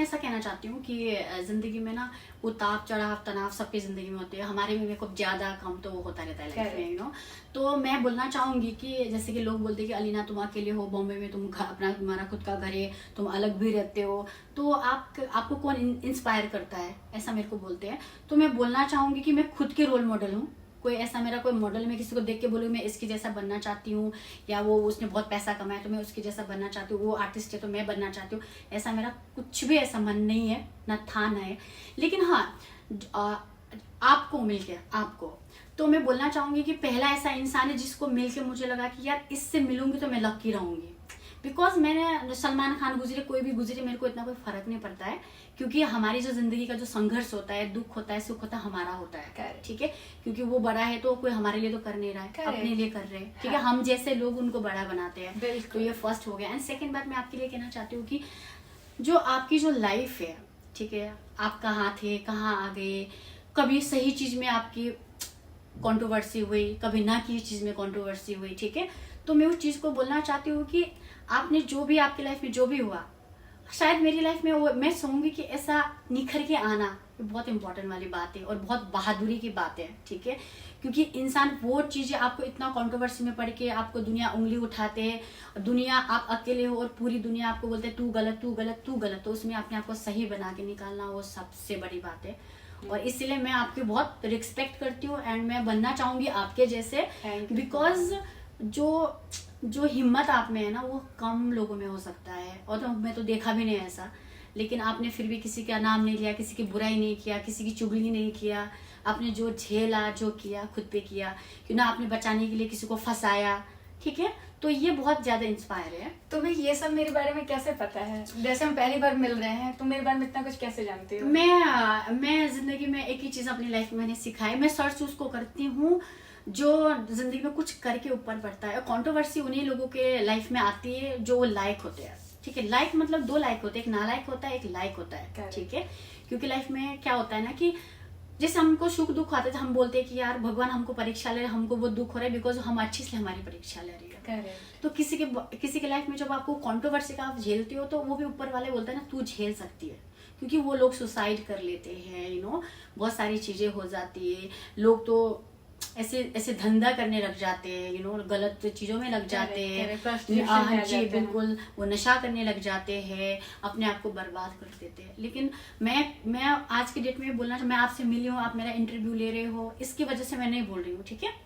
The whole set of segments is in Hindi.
ऐसा कहना चाहती हूँ कि जिंदगी में ना उतार चढ़ाव तनाव सबकी जिंदगी में होते हैं, हमारे में कुछ ज्यादा कम तो होता रहता है लाइफ में, तो मैं बोलना चाहूंगी कि जैसे कि लोग बोलते हैं कि अलीना तुम अकेले हो बॉम्बे में, तुम अपना तुम्हारा खुद का घर है, तुम अलग भी रहते हो, तो आपको कौन इंस्पायर करता है, ऐसा मेरे को बोलते हैं। तो मैं बोलना चाहूंगी कि मैं खुद के रोल मॉडल हूँ। कोई ऐसा मेरा कोई मॉडल मैं किसी को देख के बोलूँ मैं इसकी जैसा बनना चाहती हूँ, या वो उसने बहुत पैसा कमाया तो मैं उसकी जैसा बनना चाहती हूँ, वो आर्टिस्ट है तो मैं बनना चाहती हूँ, ऐसा मेरा कुछ भी ऐसा मन नहीं है, ना था ना है। लेकिन हाँ, आपको मिलके आपको तो मैं बोलना चाहूंगी कि पहला ऐसा इंसान है जिसको मिलके मुझे लगा कि यार इससे मिलूंगी तो मैं लकी रहूंगी। बिकॉज मैंने सलमान खान गुजरे, कोई भी गुजरे, मेरे को इतना कोई फर्क नहीं पड़ता है, क्योंकि हमारी जो जिंदगी का जो संघर्ष होता है, दुख होता है, सुख होता है, हमारा होता है, ठीक है। क्योंकि वो बड़ा है तो कोई हमारे लिए तो कर नहीं रहा है, अपने लिए कर रहे हैं, ठीक है। हम जैसे लोग उनको बड़ा बनाते हैं, तो ये फर्स्ट हो गया। एंड सेकेंड बात मैं आपके लिए कहना चाहती हूँ कि जो आपकी जो लाइफ है, ठीक है, आप कहाँ थे कहाँ आ गए, कभी सही चीज में आपकी कंट्रोवर्सी हुई, कभी ना की चीज में कंट्रोवर्सी हुई, ठीक है। तो मैं उस चीज को बोलना चाहती हूँ कि आपने जो भी आपकी लाइफ में जो भी हुआ, शायद मेरी लाइफ में वो मैं कहूंगी कि ऐसा निखर के आना बहुत इंपॉर्टेंट वाली बात है और बहुत बहादुरी की बात है, ठीक है। क्योंकि इंसान वो चीजें आपको इतना कंट्रोवर्सी में पड़ के आपको दुनिया उंगली उठाते हैं, दुनिया आप अकेले हो और पूरी दुनिया आपको बोलते है तू गलत तू गलत तू गलत, तो उसमें अपने आप को सही बना के निकालना वो सबसे बड़ी बात है। और इसलिए मैं आपकी बहुत रिस्पेक्ट करती हूँ एंड मैं बनना चाहूंगी आपके जैसे, बिकॉज जो हिम्मत आप में है ना वो कम लोगों में हो सकता है, और तो मैं तो देखा भी नहीं ऐसा। लेकिन आपने फिर भी किसी का नाम नहीं लिया, किसी की बुराई नहीं किया, किसी की चुगली नहीं किया, आपने जो झेला जो किया खुद पे किया, क्यों ना आपने बचाने के लिए किसी को फंसाया, ठीक है। तो ये बहुत ज्यादा इंस्पायर है। तुम्हें ये सब मेरे बारे में कैसे पता है? जैसे हम पहली बार मिल रहे हैं, तुम मेरे बारे में इतना कुछ कैसे जानती हो? मैं जिंदगी में एक ही चीज अपनी लाइफ में मैंने सीखा है, मैं सर्च उसको करती हूँ जो जिंदगी में कुछ करके ऊपर बढ़ता है। कंट्रोवर्सी उन्हीं लोगों के लाइफ में आती है जो लायक होते हैं, ठीक है। लाइक मतलब दो लाइक होते हैं, एक नालायक होता है, एक लायक होता है, ठीक है। क्योंकि लाइफ में क्या होता है ना कि जैसे हमको सुख दुख आते थे, हम बोलते हैं कि यार भगवान हमको परीक्षा ले रहे, हमको वो दुख हो रहा है बिकॉज हम अच्छे से हमारी परीक्षा ले रही है। तो किसी के लाइफ में जब आपको कंट्रोवर्सी का आप झेलते हो तो वो भी ऊपर वाले बोलते हैं ना तू झेल सकती है, क्योंकि वो लोग सुसाइड कर लेते हैं, बहुत सारी चीजें हो जाती है। लोग तो ऐसे धंधा करने लग जाते हैं, गलत चीजों में लग जाते हैं, जी बिल्कुल, वो नशा करने लग जाते हैं, अपने आप को बर्बाद कर देते हैं। लेकिन मैं आज के डेट में बोलना, मैं आपसे मिली हूँ, आप मेरा इंटरव्यू ले रहे हो, इसकी वजह से मैं नहीं बोल रही हूँ, ठीक है।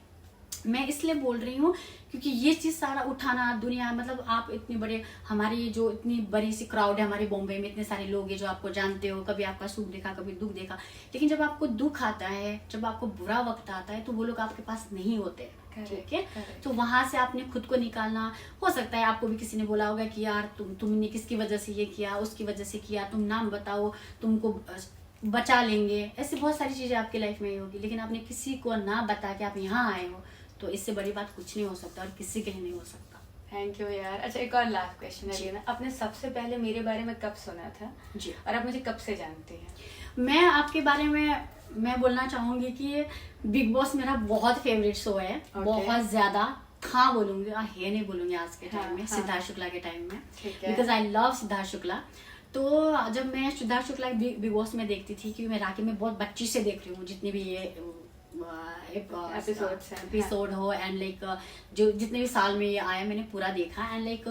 मैं इसलिए बोल रही हूँ क्योंकि ये चीज सारा उठाना दुनिया, मतलब आप इतनी बड़े, हमारी जो इतनी बड़ी सी क्राउड है हमारे बॉम्बे में, इतने सारे लोग हैं जो आपको जानते हो, कभी आपका सुख देखा कभी दुख देखा, लेकिन जब आपको दुख आता है, जब आपको बुरा वक्त आता है तो वो लोग आपके पास नहीं होते, ठीक है। तो वहां से आपने खुद को निकालना। हो सकता है आपको भी किसी ने बोला होगा कि यार तुमने किसकी वजह से ये किया, उसकी वजह से किया, तुम नाम बताओ, तुमको बचा लेंगे, ऐसी बहुत सारी चीजें आपकी लाइफ में होगी। लेकिन आपने किसी को ना बता के आप यहाँ आए हो, तो इससे बड़ी बात कुछ नहीं हो सकता और किसी के लिए नहीं हो सकता। थैंक यू यार। अच्छा, एक और लास्ट क्वेश्चन है ना, आपने सबसे पहले मेरे बारे में कब सुना था जी, और आप मुझे कब से जानते हैं? मैं आपके बारे में मैं बोलना चाहूंगी कि बिग बॉस मेरा बहुत फेवरेट शो है, बहुत ज्यादा। हाँ बोलूंगी, है नहीं बोलूंगी आज के टाइम में, सिद्धार्थ शुक्ला के टाइम में, because I love Siddharth Shukla. तो जब मैं सिद्धार्थ शुक्ला बिग बॉस में देखती थी, क्योंकि मैं राखी में बहुत बच्ची से देख रही हूँ, जितनी भी ये एपिसोड हो, एंड लाइक जो जितने भी साल में ये आया मैंने पूरा देखा। एंड लाइक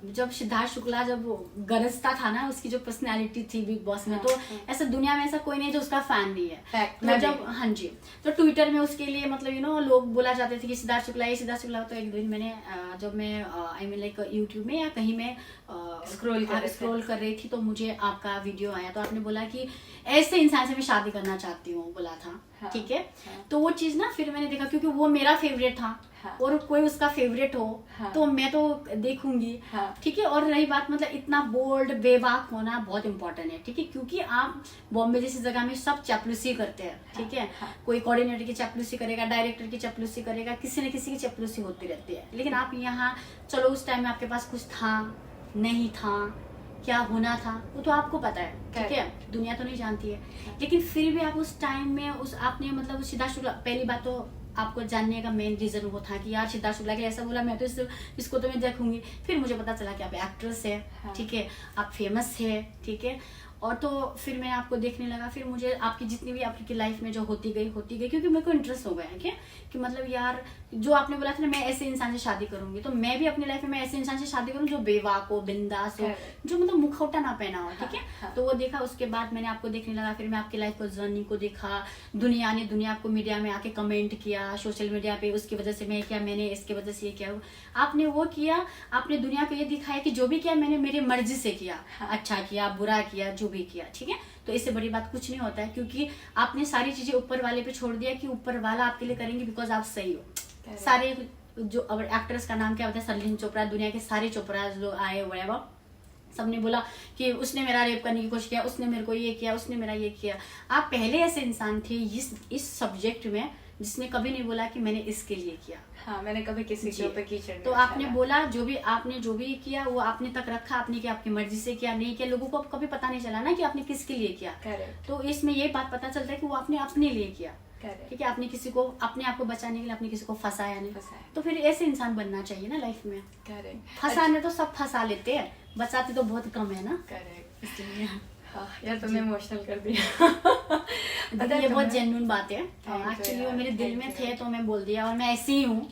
जब सिद्धार्थ शुक्ला जब गरजता था ना, उसकी जो पर्सनैलिटी थी बिग बॉस में, तो ऐसा दुनिया में ऐसा कोई नहीं जो उसका फैन नहीं है। तो जब हाँ जी, तो ट्विटर में उसके लिए मतलब लोग बोला जाते थे कि सिद्धार्थ शुक्ला ये सिद्धार्थ शुक्ला। तो एक दिन मैंने जब मैं आई मीन लाइक यूट्यूब में या कहीं में स्क्रॉल कर रही थी, तो मुझे आपका वीडियो आया, तो आपने बोला कि ऐसे इंसान से मैं शादी करना चाहती हूँ, बोला था, ठीक है। तो वो चीज ना फिर मैंने देखा, क्योंकि वो मेरा फेवरेट था, और कोई उसका फेवरेट हो तो मैं तो देखूंगी, ठीक है। और रही बात मतलब इतना बोल्ड बेबाक होना बहुत इंपॉर्टेंट है, ठीक है, क्योंकि आप बॉम्बे जैसी जगह में सब चापलूसी करते हैं, ठीक है। कोई कोऑर्डिनेटर की चापलूसी करेगा, डायरेक्टर की चापलूसी करेगा, किसी न किसी की चापलूसी होती रहती है। लेकिन आप यहाँ, चलो उस टाइम में आपके पास कुछ था नहीं था, क्या होना था वो तो आपको पता है, ठीक है, दुनिया तो नहीं जानती है। लेकिन फिर भी आप उस टाइम में आपने मतलब सिद्धार्थ शुक्ला, पहली बात तो आपको जानने का मेन रीजन वो था कि यार सिद्धार्थ शुक्ला के ऐसा बोला, मैं तो इसको तो मैं देखूंगी। फिर मुझे पता चला कि आप एक्ट्रेस है, हाँ। ठीक है, आप फेमस है, ठीक है। और तो फिर मैं आपको देखने लगा, फिर मुझे आपकी जितनी भी आपकी लाइफ में जो होती गई क्योंकि मेरे को इंटरेस्ट हो गया है क्या कि मतलब यार जो आपने बोला था ना मैं ऐसे इंसान से शादी करूंगी, तो मैं भी अपनी लाइफ में मैं ऐसे इंसान से शादी करूँ जो बेवाक हो, बिंदास हो, जो मतलब मुखौटा ना पहना हो, ठीक है। हाँ। तो वो देखा, उसके बाद मैंने आपको देखने लगा, फिर मैं आपकी लाइफ को जर्नी को देखा, दुनिया आपको मीडिया में आके कमेंट किया, सोशल मीडिया पे, उसकी वजह से मैं क्या, मैंने इसके वजह से ये किया, आपने वो किया, आपने दुनिया को ये दिखाया कि जो भी किया मैंने मेरी मर्जी से किया, अच्छा किया, बुरा किया, जो भी किया, ठीक है। तो इससे बड़ी बात कुछ नहीं होता है, क्योंकि आपने सारी चीजें ऊपर वाले पे छोड़ दिया कि ऊपर वाला आपके लिए करेंगे, बिकॉज आप सही हो। सारे जो अब एक्ट्रेस का नाम क्या होता है, सरलीन चोपड़ा, दुनिया के सारे चोपड़ा जो आए वगैरह, सबने बोला कि उसने मेरा रेप करने की कोशिश किया, उसने मेरे को ये किया, उसने मेरा ये किया। आप पहले ऐसे इंसान थे इस सब्जेक्ट में जिसने कभी नहीं बोला कि मैंने इसके लिए किया। हाँ, मैंने कभी किसी के ऊपर कीचड़ तो आपने बोला, आपने जो भी किया वो आपने तक रखा, आपने क्या आपकी मर्जी से किया, नहीं किया, लोगों को कभी पता नहीं चला ना कि आपने किसके लिए किया। तो इसमें ये बात पता चलता है कि वो आपने अपने लिए किया, ठीक है। आपने किसी को, अपने आप को बचाने के लिए आपने किसी को फंसाया नहीं, तो फिर ऐसे इंसान बनना चाहिए ना लाइफ में। फंसाने तो सब फंसा लेते हैं, बचाते तो बहुत कम है ना, इसलिए। हाँ, यार तुमने इमोशनल कर दिया। ये बहुत जेन्युइन बात है, एक्चुअली वो मेरे दिल में थे तो मैं बोल दिया, और मैं ऐसी ही हूँ।